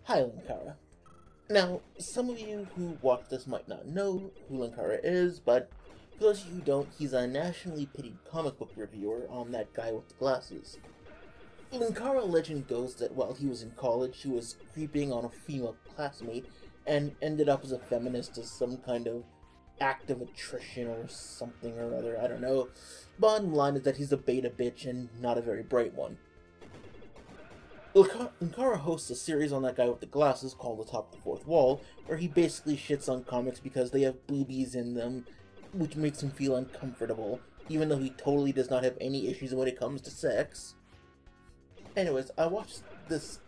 Hi, Linkara. Now, some of you who watch this might not know who Linkara is, but for those of you who don't, he's a nationally pitied comic book reviewer on That Guy with the Glasses. Linkara legend goes that while he was in college, he was creeping on a female classmate and ended up as a feminist as some kind of act of attrition or something or other, I don't know. Bottom line is that he's a beta bitch and not a very bright one. Linkara hosts a series on That Guy with the Glasses called The Top of the Fourth Wall, where he basically shits on comics because they have boobies in them, which makes him feel uncomfortable, even though he totally does not have any issues when it comes to sex. Anyways, I watched this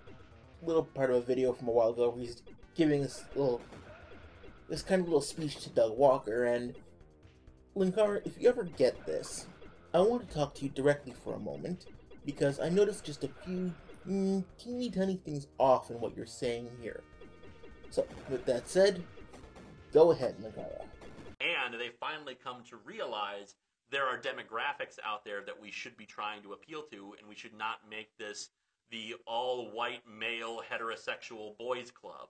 little part of a video from a while ago where he's giving this kind of little speech to Doug Walker, and Linkara, if you ever get this, I want to talk to you directly for a moment, because I noticed just a few teeny tiny things off in what you're saying here. So, with that said, go ahead, Linkara. And they finally come to realize there are demographics out there that we should be trying to appeal to, and we should not make this the all-white male heterosexual boys club.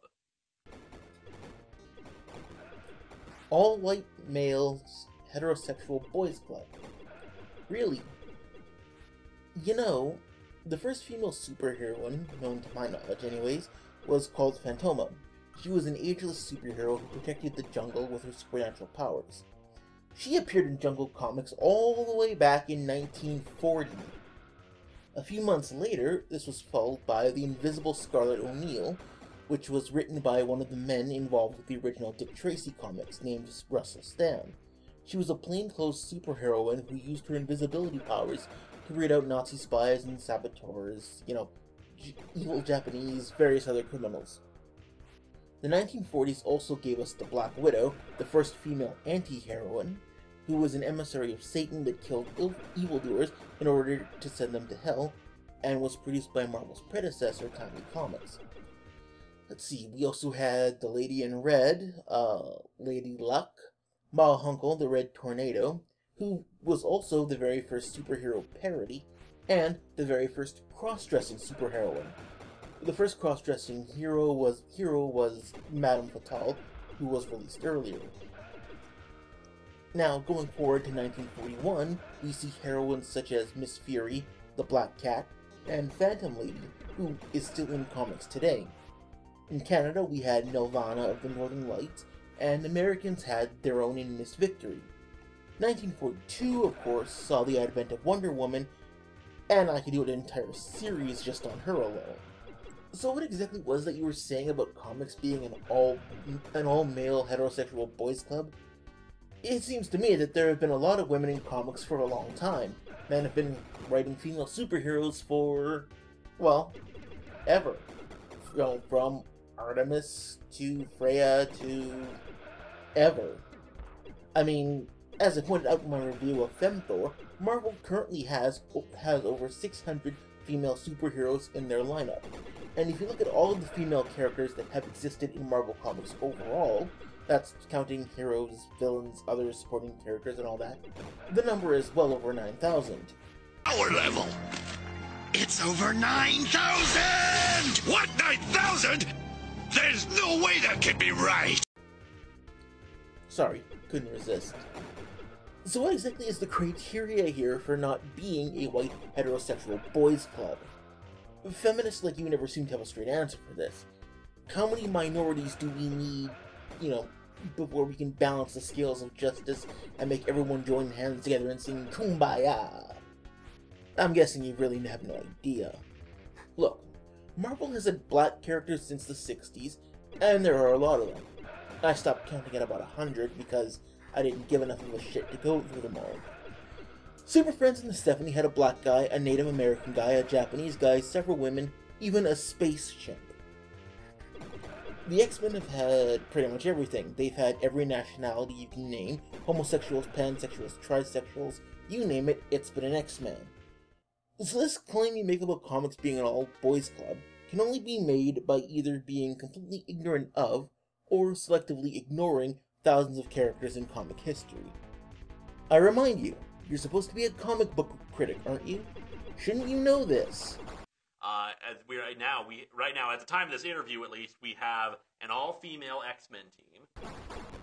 All-white males heterosexual boys club. Really? You know, the first female superheroine, known to my knowledge anyways, was called Phantoma. She was an ageless superhero who protected the jungle with her supernatural powers. She appeared in Jungle Comics all the way back in 1940. A few months later, this was followed by The Invisible Scarlet O'Neil, which was written by one of the men involved with the original Dick Tracy comics, named Russell Stan. She was a plainclothes superheroine who used her invisibility powers to root out Nazi spies and saboteurs, evil Japanese, various other criminals. The 1940s also gave us the Black Widow, the first female anti-heroine, who was an emissary of Satan that killed evildoers in order to send them to hell, and was produced by Marvel's predecessor, Timely Comics. Let's see, we also had the Lady in Red, Lady Luck, Ma Hunkel, the Red Tornado, who was also the very first superhero parody, and the very first cross-dressing superheroine. The first cross-dressing hero was Madame Fatale, who was released earlier. Now, going forward to 1941, we see heroines such as Miss Fury, the Black Cat, and Phantom Lady, who is still in comics today. In Canada, we had Nelvana of the Northern Lights, and Americans had their own in Miss Victory. 1942, of course, saw the advent of Wonder Woman, and I could do an entire series just on her alone. So what exactly was that you were saying about comics being an all-male heterosexual boys club? It seems to me that there have been a lot of women in comics for a long time. Men have been writing female superheroes for, well, ever. From Artemis to Freya to ever. I mean, as I pointed out in my review of FemThor, Marvel currently has over 600 female superheroes in their lineup. And if you look at all of the female characters that have existed in Marvel Comics overall, that's counting heroes, villains, other supporting characters, and all that, the number is well over 9,000. Power level! It's over 9,000! What, 9,000? There's no way that can be right! Sorry, couldn't resist. So what exactly is the criteria here for not being a white heterosexual boys club? Feminists like you never seem to have a straight answer for this. How many minorities do we need, before we can balance the scales of justice and make everyone join hands together and sing Kumbaya? I'm guessing you really have no idea. Look, Marvel has had black characters since the 60s, and there are a lot of them. I stopped counting at about 100 because I didn't give enough of a shit to go through them all. Super Friends in the 70s had a black guy, a Native American guy, a Japanese guy, several women, even a space chimp. The X-Men have had pretty much everything. They've had every nationality you can name, homosexuals, pansexuals, trisexuals, you name it, it's been an X-Men. So this claim you make about comics being an all-boys club can only be made by either being completely ignorant of, or selectively ignoring thousands of characters in comic history. I remind you, you're supposed to be a comic book critic, aren't you? Shouldn't you know this? As right now, at the time of this interview at least, we have an all-female X-Men team.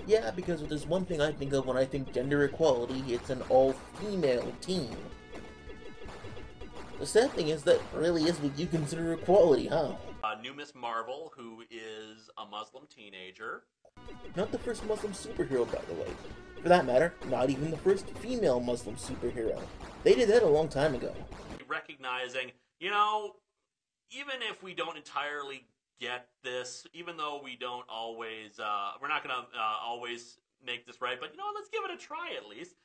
Yeah, because if there's one thing I think of when I think gender equality, it's an all-female team. The sad thing is that really is what you consider equality, huh? New Miss Marvel, who is a Muslim teenager. Not the first Muslim superhero, by the way. For that matter, not even the first female Muslim superhero. They did that a long time ago. Recognizing, you know, even if we don't entirely get this, even though we don't always, we're not going to always make this right, but, you know, let's give it a try at least.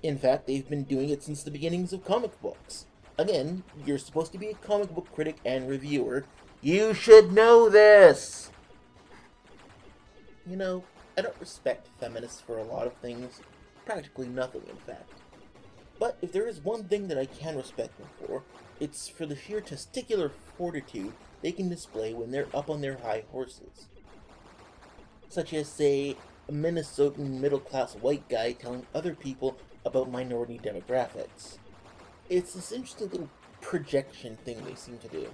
In fact, they've been doing it since the beginnings of comic books. Again, you're supposed to be a comic book critic and reviewer. You should know this! You know, I don't respect feminists for a lot of things. Practically nothing, in fact. But if there is one thing that I can respect them for, it's for the sheer testicular fortitude they can display when they're up on their high horses. Such as, say, a Minnesotan middle-class white guy telling other people about minority demographics. It's this interesting little projection thing they seem to do.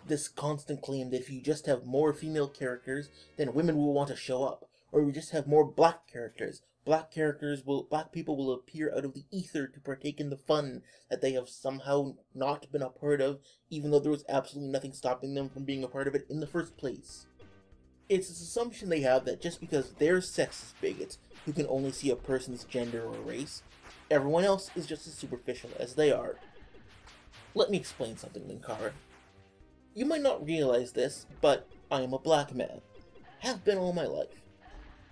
This constant claim that if you just have more female characters, then women will want to show up. Or if you just have more black characters, black people will appear out of the ether to partake in the fun that they have somehow not been a part of, even though there was absolutely nothing stopping them from being a part of it in the first place. It's this assumption they have that just because they're sexist bigots who can only see a person's gender or race, everyone else is just as superficial as they are. Let me explain something, Linkara. You might not realize this, but I am a black man. Have been all my life.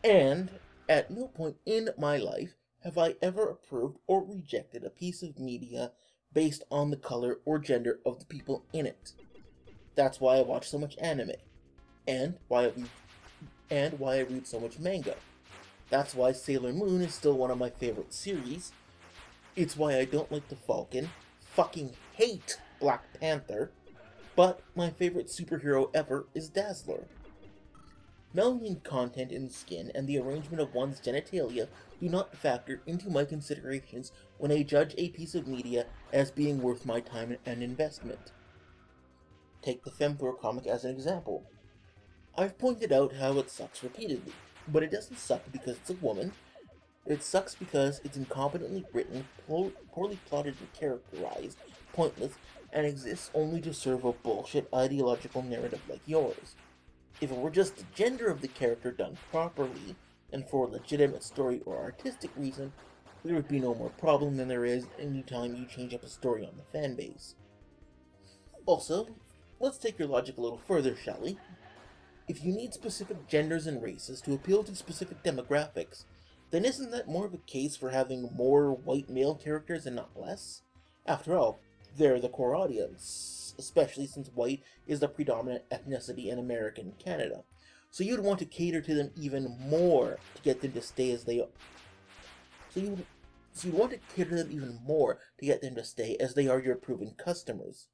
And at no point in my life have I ever approved or rejected a piece of media based on the color or gender of the people in it. That's why I watch so much anime. And why I read so much manga. That's why Sailor Moon is still one of my favorite series. It's why I don't like the Falcon, fucking hate Black Panther, but my favorite superhero ever is Dazzler. Melanin content in the skin and the arrangement of one's genitalia do not factor into my considerations when I judge a piece of media as being worth my time and investment. Take the Femtor comic as an example. I've pointed out how it sucks repeatedly, but it doesn't suck because it's a woman. It sucks because it's incompetently written, poorly plotted and characterized, pointless, and exists only to serve a bullshit ideological narrative like yours. If it were just the gender of the character done properly, and for a legitimate story or artistic reason, there would be no more problem than there is any time you change up a story on the fanbase. Also, let's take your logic a little further, shall we? If you need specific genders and races to appeal to specific demographics, then isn't that more of a case for having more white male characters and not less? After all, they're the core audience, especially since white is the predominant ethnicity in American Canada. So you'd want to cater to them even more to get them to stay as they are. So you'd want to cater to them even more to get them to stay as they are your proven customers.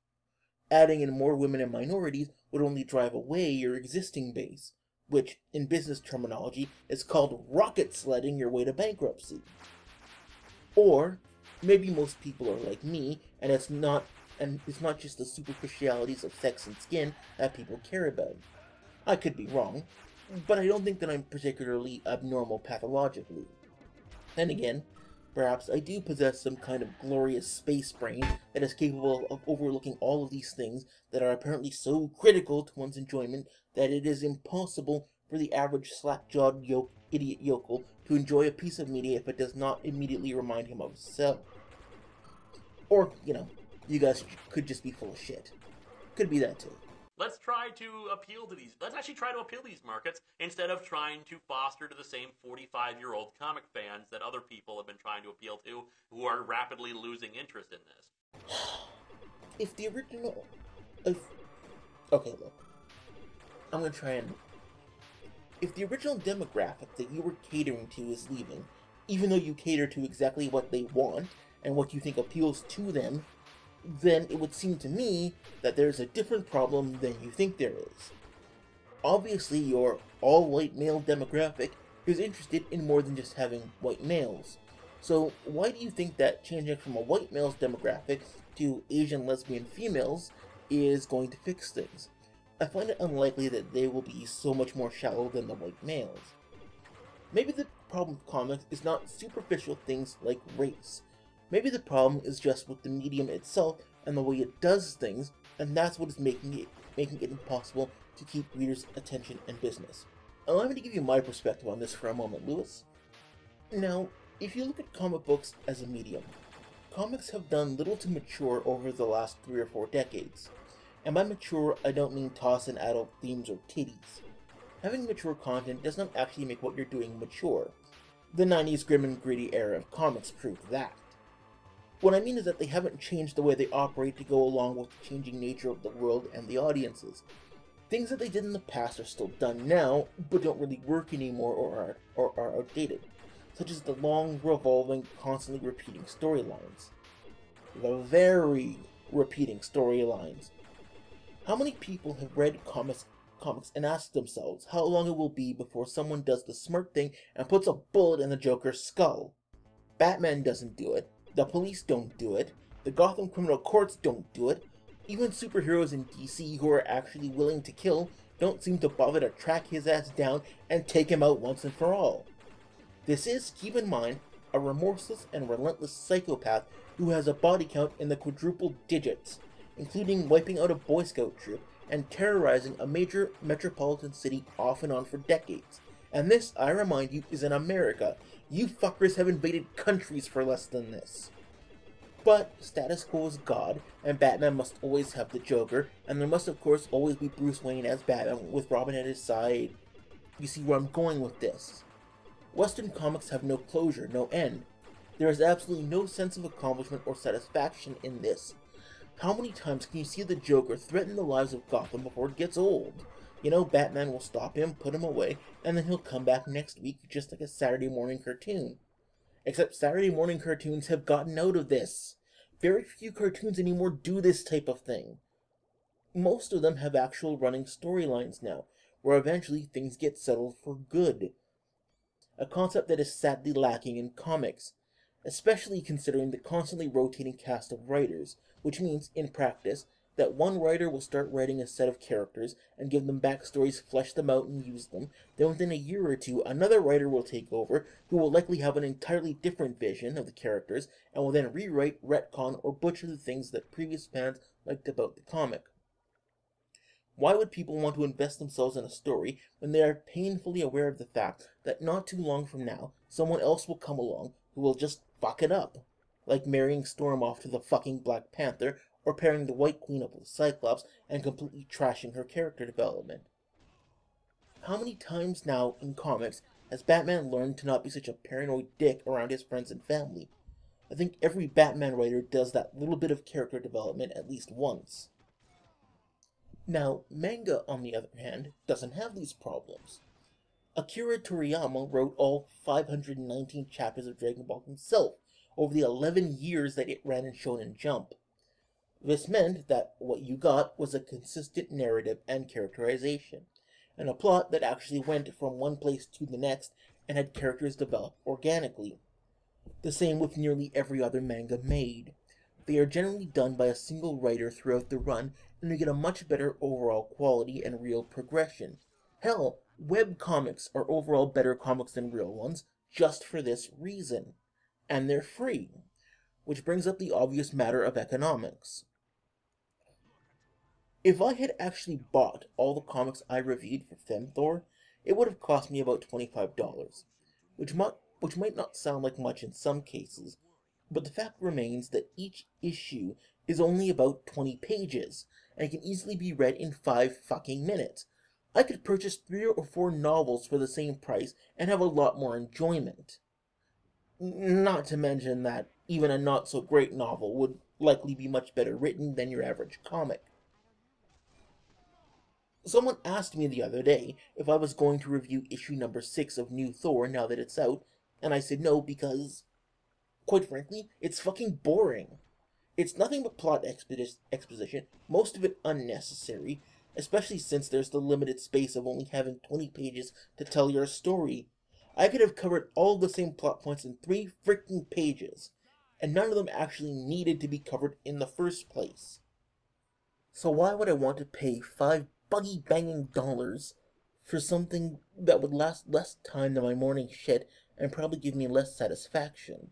Adding in more women and minorities would only drive away your existing base, which, in business terminology, is called rocket sledding your way to bankruptcy. Or, maybe most people are like me, and it's not just the superficialities of sex and skin that people care about. I could be wrong, but I don't think that I'm particularly abnormal pathologically. Then again, perhaps I do possess some kind of glorious space brain that is capable of overlooking all of these things that are apparently so critical to one's enjoyment that it is impossible for the average slack-jawed idiot yokel to enjoy a piece of media if it does not immediately remind him of himself. Or, you know, you guys could just be full of shit. Could be that too. Let's actually try to appeal to these markets instead of trying to foster to the same 45-year-old comic fans that other people have been trying to appeal to who are rapidly losing interest in this. Okay, look. I'm gonna try and... If the original demographic that you were catering to is leaving, even though you cater to exactly what they want and what you think appeals to them, then it would seem to me that there's a different problem than you think there is. Obviously, your all-white male demographic is interested in more than just having white males. So why do you think that changing from a white male's demographic to Asian lesbian females is going to fix things. I find it unlikely that they will be so much more shallow than the white males. Maybe the problem with comics is not superficial things like race. Maybe the problem is just with the medium itself and the way it does things, and that's what is making it impossible to keep readers' attention and business. Allow me to give you my perspective on this for a moment, Lewis. Now, if you look at comic books as a medium, comics have done little to mature over the last 3 or 4 decades. And by mature, I don't mean toss in adult themes or titties. Having mature content does not actually make what you're doing mature. The 90s grim and gritty era of comics proved that. What I mean is that they haven't changed the way they operate to go along with the changing nature of the world and the audiences. Things that they did in the past are still done now, but don't really work anymore or are outdated, such as the long, revolving, constantly repeating storylines. The very repeating storylines. How many people have read comics and asked themselves how long it will be before someone does the smart thing and puts a bullet in the Joker's skull? Batman doesn't do it, the police don't do it, the Gotham criminal courts don't do it, even superheroes in DC who are actually willing to kill don't seem to bother to track his ass down and take him out once and for all. This is, keep in mind, a remorseless and relentless psychopath who has a body count in the quadruple digits, including wiping out a Boy Scout troop and terrorizing a major metropolitan city off and on for decades. And this, I remind you, is in America. You fuckers have invaded countries for less than this. But status quo is God, and Batman must always have the Joker, and there must of course always be Bruce Wayne as Batman with Robin at his side. You see where I'm going with this. Western comics have no closure, no end. There is absolutely no sense of accomplishment or satisfaction in this. How many times can you see the Joker threaten the lives of Gotham before it gets old? You know, Batman will stop him, put him away, and then he'll come back next week just like a Saturday morning cartoon. Except Saturday morning cartoons have gotten out of this. Very few cartoons anymore do this type of thing. Most of them have actual running storylines now, where eventually things get settled for good. A concept that is sadly lacking in comics, especially considering the constantly rotating cast of writers, which means, in practice, that one writer will start writing a set of characters and give them backstories, flesh them out, and use them. Then within a year or two, another writer will take over, who will likely have an entirely different vision of the characters, and will then rewrite, retcon, or butcher the things that previous fans liked about the comic. Why would people want to invest themselves in a story when they are painfully aware of the fact that not too long from now, someone else will come along who will just fuck it up? Like marrying Storm off to the fucking Black Panther, or pairing the White Queen up with Cyclops and completely trashing her character development. How many times now in comics has Batman learned to not be such a paranoid dick around his friends and family? I think every Batman writer does that little bit of character development at least once. Now, manga, on the other hand, doesn't have these problems. Akira Toriyama wrote all 519 chapters of Dragon Ball himself over the 11 years that it ran in Shonen Jump. This meant that what you got was a consistent narrative and characterization, and a plot that actually went from one place to the next and had characters develop organically. The same with nearly every other manga made. They are generally done by a single writer throughout the run, and you get a much better overall quality and real progression. Hell, web comics are overall better comics than real ones, just for this reason. And they're free. Which brings up the obvious matter of economics. If I had actually bought all the comics I reviewed for FemThor, it would have cost me about $25, which might not sound like much in some cases, but the fact remains that each issue is only about 20 pages, and can easily be read in 5 fucking minutes. I could purchase 3 or 4 novels for the same price and have a lot more enjoyment. Not to mention that even a not-so-great novel would likely be much better written than your average comic. Someone asked me the other day if I was going to review issue number 6 of New Thor now that it's out, and I said no because, quite frankly, it's fucking boring. It's nothing but plot exposition, most of it unnecessary, especially since there's the limited space of only having 20 pages to tell your story. I could have covered all the same plot points in 3 freaking pages, and none of them actually needed to be covered in the first place. So why would I want to pay $5 buggy-banging for something that would last less time than my morning shit and probably give me less satisfaction?